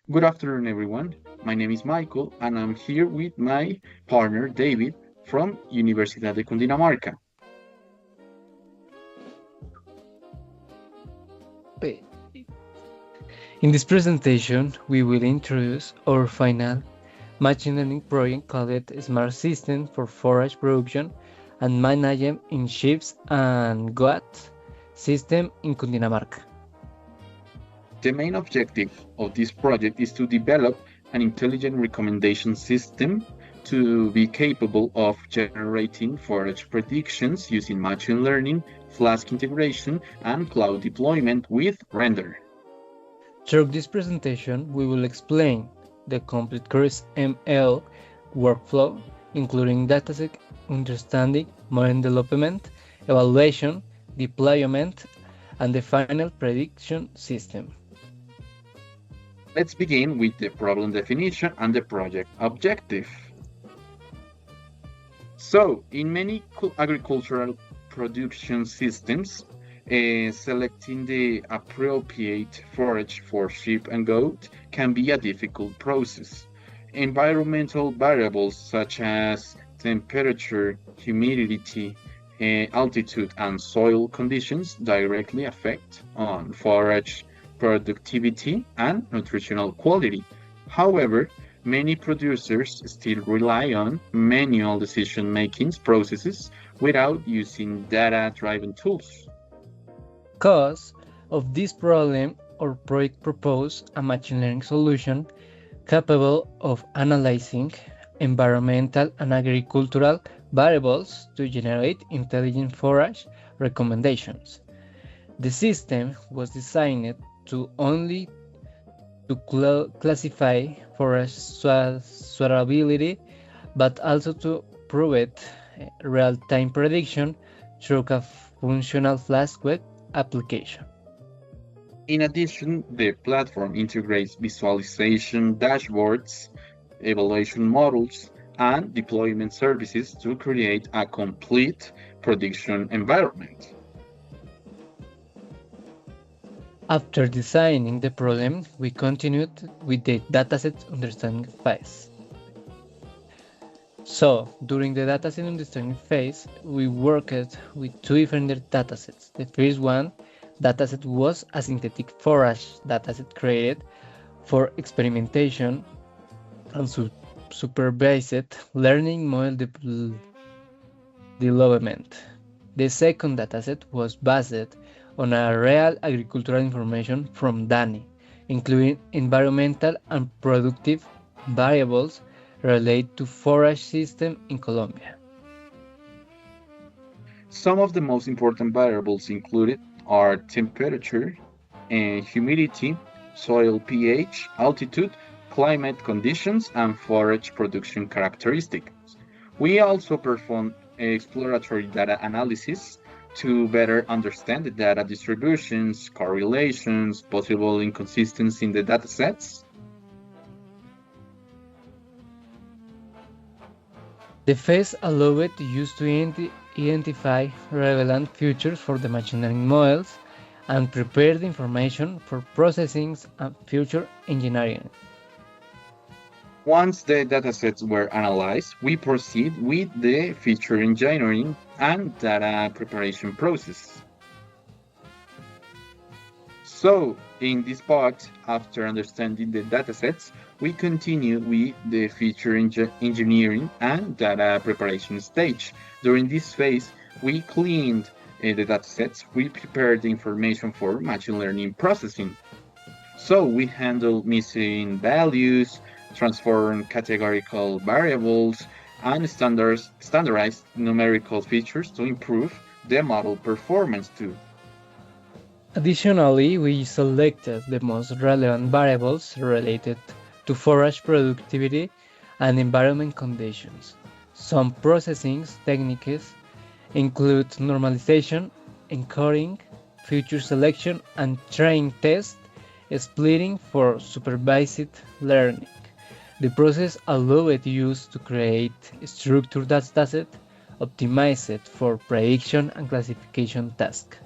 Good afternoon, everyone. My name is Michael, and I'm here with my partner David from Universidad de Cundinamarca. Pe- In this presentation, we will introduce our final machine learning project called Smart System for Forage Production and Management in Ships and GOAT system in Cundinamarca. The main objective of this project is to develop an intelligent recommendation system to be capable of generating forage predictions using machine learning, Flask integration, and cloud deployment with Render. Through this presentation, we will explain the complete Cruise ML workflow, including dataset understanding, model development, evaluation, deployment, and the final prediction system. Let's begin with the problem definition and the project objective. So, in many agricultural production systems, selecting the appropriate forage for sheep and goat can be a difficult process. Environmental variables such as temperature, humidity, altitude, and soil conditions directly affect on forage productivity and nutritional quality. However, many producers still rely on manual decision-making processes without using data-driven tools. Because of this problem, our project proposed a machine learning solution capable of analyzing environmental and agricultural variables to generate intelligent forage recommendations. The system was designed to only to classify forage suitability, but also to provide real-time prediction through a functional Flask web application. In addition, the platform integrates visualization dashboards, evaluation models, and deployment services to create a complete prediction environment. After designing the problem, we continued with the dataset understanding phase. So, during the dataset understanding phase, we worked with two different datasets. The first one dataset was a synthetic forage dataset created for experimentation and supervised learning model development. The second dataset was based on a real agricultural information from DANI, including environmental and productive variables related to forage system in Colombia. Some of the most important variables included are temperature and humidity, soil pH, altitude, climate conditions, and forage production characteristics. We also performed exploratory data analysis to better understand the data distributions, correlations, possible inconsistencies in the datasets. The phase allowed the use to identify relevant features for the machine learning models and prepare the information for processing and future engineering. Once the datasets were analyzed, we proceed with the feature engineering and data preparation process. So, in this part, after understanding the datasets, we continue with the feature engineering and data preparation stage. During this phase, we cleaned the datasets, we prepared the information for machine learning processing. So we handle missing values, transform categorical variables, and standardized numerical features to improve the model performance too. Additionally, we selected the most relevant variables related to forage productivity and environment conditions. Some processing techniques include normalization, encoding, feature selection, and train test splitting for supervised learning. The process allowed use to create structured dataset optimized for prediction and classification tasks.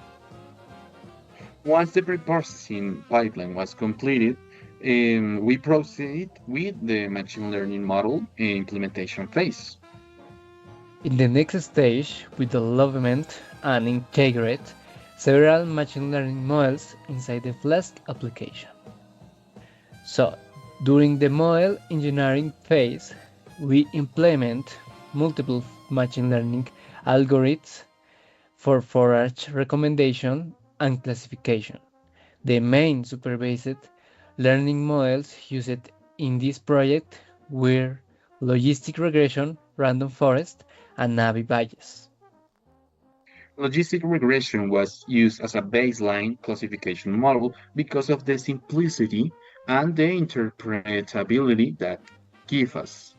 Once the preprocessing pipeline was completed, We proceed with the machine learning model implementation phase. In the next stage, we development and integrate several machine learning models inside the Flask application. So, during the model engineering phase, we implement multiple machine learning algorithms for forage recommendation and classification. The main supervised learning models used in this project were logistic regression, random forest, and Navi Bayes. Logistic regression was used as a baseline classification model because of the simplicity and the interpretability that give us.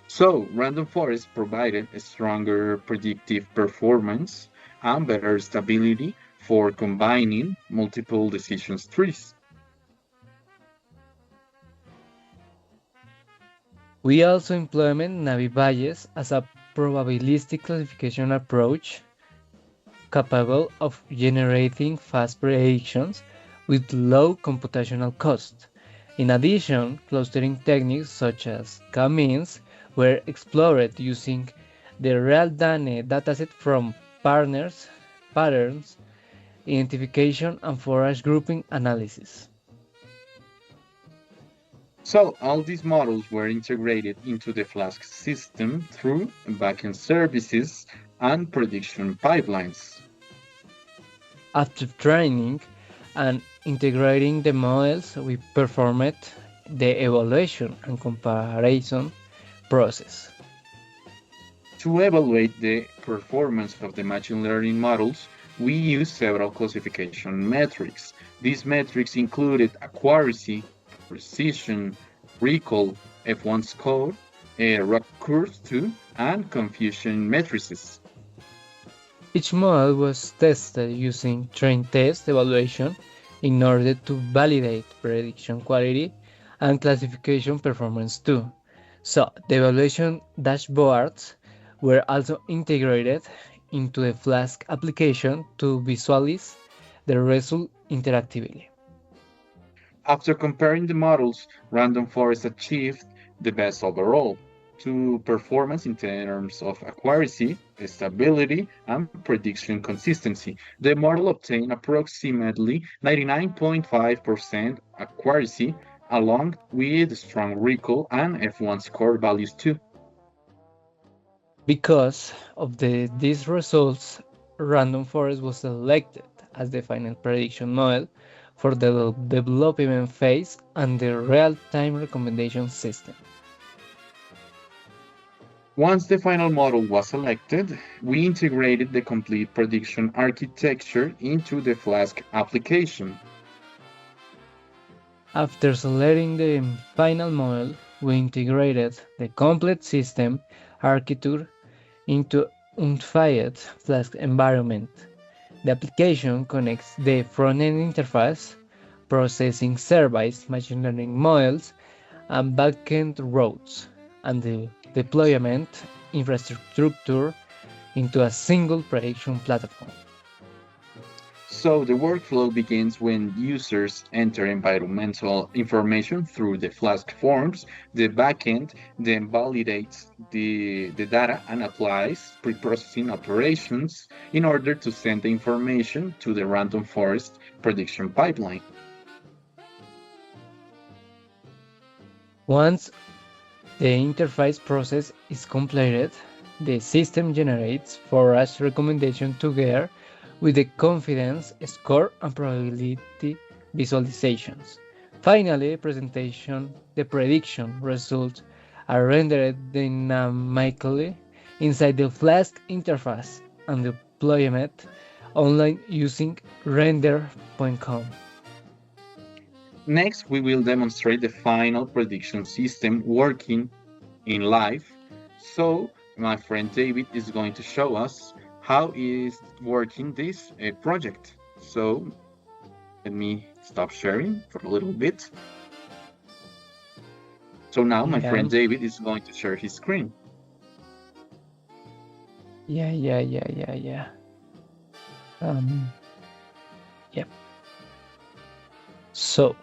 So, random forest provided a stronger predictive performance and better stability for combining multiple decision trees. We also implement Navi Bayes as a probabilistic classification approach capable of generating fast predictions with low computational cost. In addition, clustering techniques such as k-means were explored using the RealDane dataset from partners, patterns, identification, and forage grouping analysis. So all these models were integrated into the Flask system through backend services and prediction pipelines. After training and integrating the models, we performed the evaluation and comparison process. To evaluate the performance of the machine learning models, we used several classification metrics. These metrics included accuracy, precision, recall, F1 score, recurse2, and confusion matrices. Each model was tested using train test evaluation in order to validate prediction quality and classification performance too. So the evaluation dashboards were also integrated into the Flask application to visualize the result interactively. After comparing the models, Random Forest achieved the best overall to performance in terms of accuracy, stability, and prediction consistency. The model obtained approximately 99.5% accuracy, along with strong recall and F1 score values too. Because of these results, Random Forest was selected as the final prediction model for the development phase and the real-time recommendation system. Once the final model was selected, we integrated the complete prediction architecture into the Flask application. After selecting the final model, we integrated the complete system architecture into unified Flask environment. The application connects the front-end interface, processing service, machine learning models, and backend routes, and the deployment infrastructure into a single prediction platform. So the workflow begins when users enter environmental information through the Flask forms. The backend then validates the data and applies pre-processing operations in order to send the information to the random forest prediction pipeline. Once the interface process is completed, the system generates forage recommendation together with the confidence score and probability visualizations. Finally, the prediction results are rendered dynamically inside the Flask interface and deployment online using render.com. Next, we will demonstrate the final prediction system working in live. So my friend David is going to show us how is working this project. So let me stop sharing for a little bit. So now my friend David is going to share his screen. Yeah. Yep. So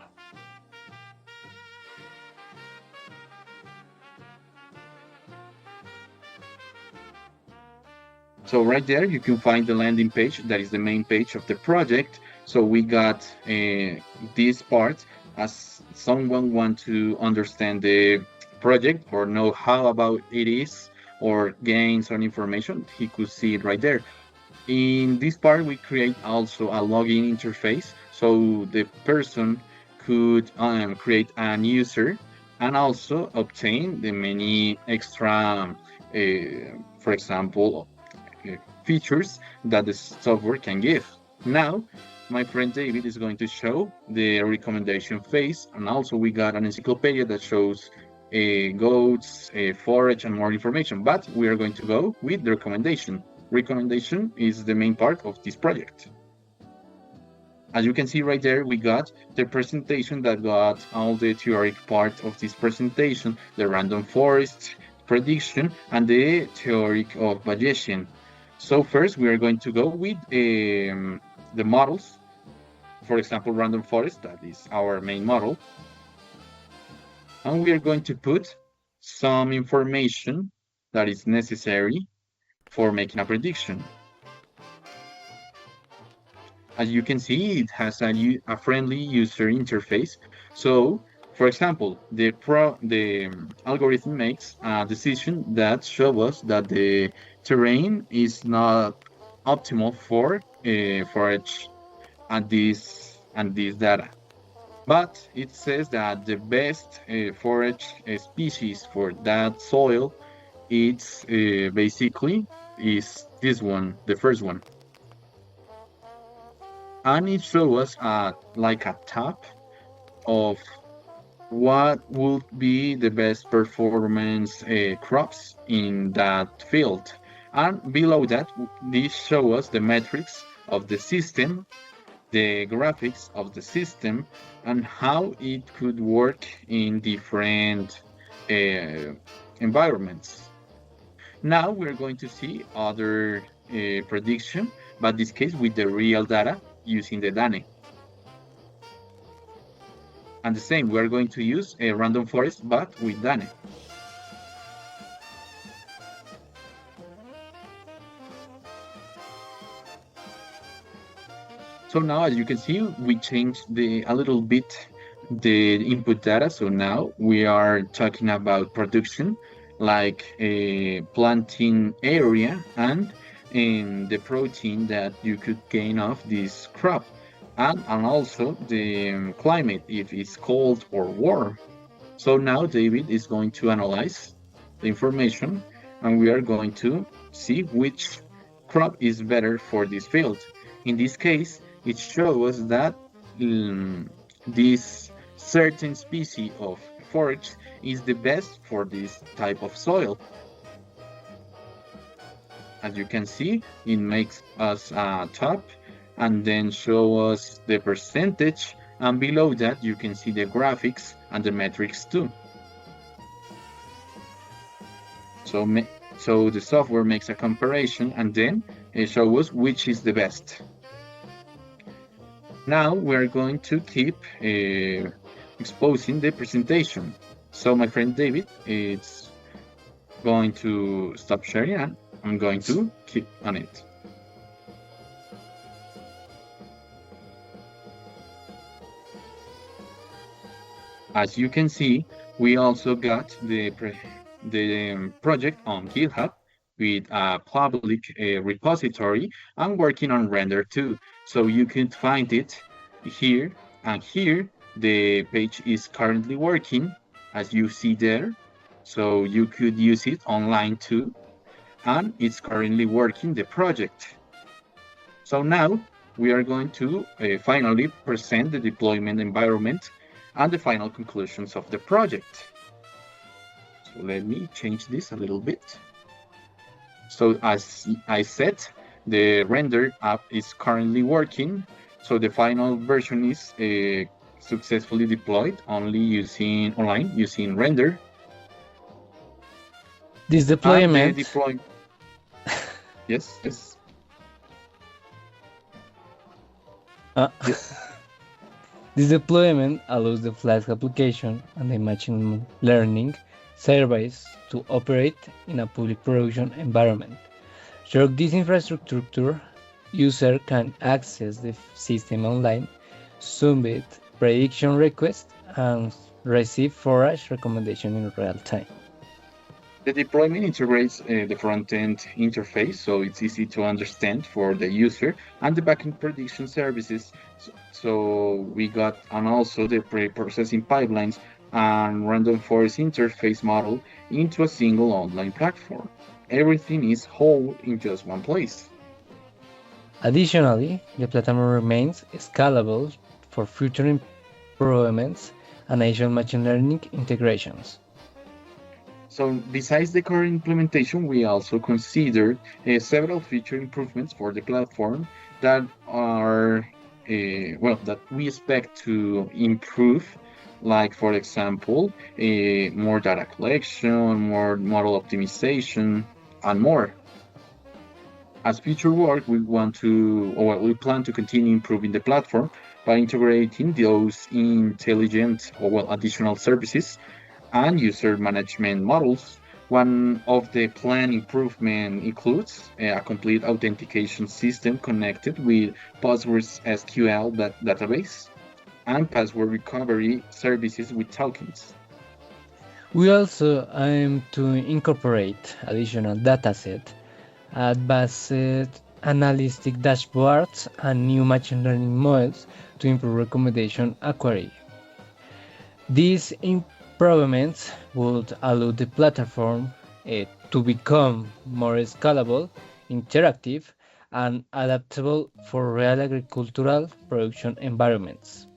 So right there, you can find the landing page. That is the main page of the project. So we got this part as someone want to understand the project or know how about it is or gain some information, he could see it right there. In this part, we create also a login interface, so the person could create an user and also obtain the many extra, for example, features that the software can give. Now, my friend David is going to show the recommendation phase, and also we got an encyclopedia that shows goats, forage, and more information. But we are going to go with the recommendation. Recommendation is the main part of this project. As you can see right there, we got the presentation that got all the theoretic part of this presentation, the random forest prediction, and the theoretic of Bayesian. So first, we are going to go with the models. For example, random forest, that is our main model. And we are going to put some information that is necessary for making a prediction. As you can see, it has a friendly user interface. So, for example, the algorithm makes a decision that shows us that the terrain is not optimal for forage and this data. But it says that the best forage species for that soil, it's basically is this one, the first one. And it shows us like a tab of what would be the best performance crops in that field. And below that, this shows us the metrics of the system, the graphics of the system, and how it could work in different environments. Now we're going to see other prediction, but this case with the real data using the DANE. And the same, we're going to use a random forest, but with DANE. So now, as you can see, we changed a little bit the input data. So now we are talking about production, like a planting area and in the protein that you could gain off this crop, and also the climate, if it's cold or warm. So now David is going to analyze the information, and we are going to see which crop is better for this field. In this case, it shows that this certain species of forage is the best for this type of soil. As you can see, it makes us a top and then show us the percentage, and below that you can see the graphics and the metrics too. So the software makes a comparison and then it shows us which is the best. Now we're going to keep exposing the presentation. So my friend David is going to stop sharing and I'm going to keep on it. As you can see, we also got the project on GitHub with a public repository. I'm working on Render too, so you can find it here, and here the page is currently working, as you see there, so you could use it online too, and it's currently working the project. So now we are going to finally present the deployment environment and the final conclusions of the project. So let me change this a little bit. So as I said, the render app is currently working. So the final version is successfully deployed only using online, using render. This deployment. Yes. Yes. This deployment allows the Flask application and the machine learning service to operate in a public production environment Through this infrastructure, user can access the system online, submit prediction requests, and receive forage recommendation in real time. The deployment integrates the front-end interface, so it's easy to understand for the user, and the backend prediction services. So we got, and also the pre-processing pipelines and random forest interface model into a single online platform. Everything is whole in just one place. Additionally, the platform remains scalable for future improvements and Asian machine learning integrations. So besides the current implementation, we also considered several feature improvements for the platform that are that we expect to improve, like for example, more data collection, more model optimization, and more. As future work, we plan to continue improving the platform by integrating those intelligent additional services and user management models. One of the planned improvement includes a complete authentication system connected with Postgres SQL database and password recovery services with tokens. We also aim to incorporate additional dataset, advanced analytic dashboards, and new machine learning models to improve recommendation accuracy. These improvements would allow the platform to become more scalable, interactive, and adaptable for real agricultural production environments.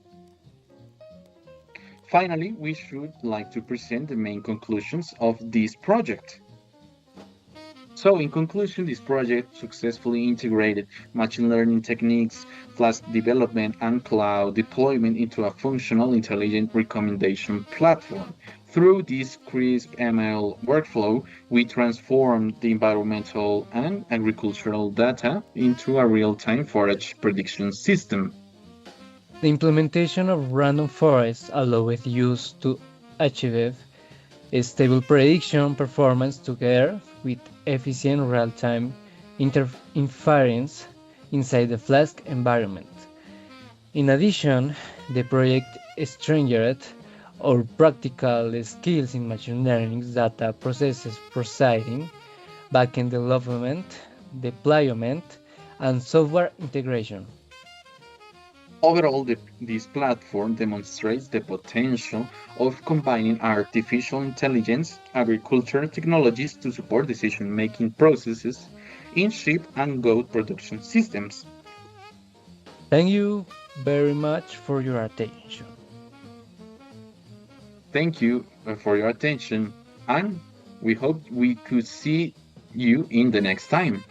Finally, we should like to present the main conclusions of this project. So, in conclusion, this project successfully integrated machine learning techniques, Flask development, and cloud deployment into a functional, intelligent recommendation platform. Through this crisp ML workflow, we transformed the environmental and agricultural data into a real-time forage prediction system. The implementation of random forests allowed use to achieve a stable prediction performance together with efficient real-time inference inside the Flask environment. In addition, the project strengthened our practical skills in machine learning, data processing, backend development, deployment, and software integration. Overall, this platform demonstrates the potential of combining artificial intelligence, agricultural technologies to support decision-making processes in sheep and goat production systems. Thank you very much for your attention. Thank you for your attention, and we hope we could see you in the next time.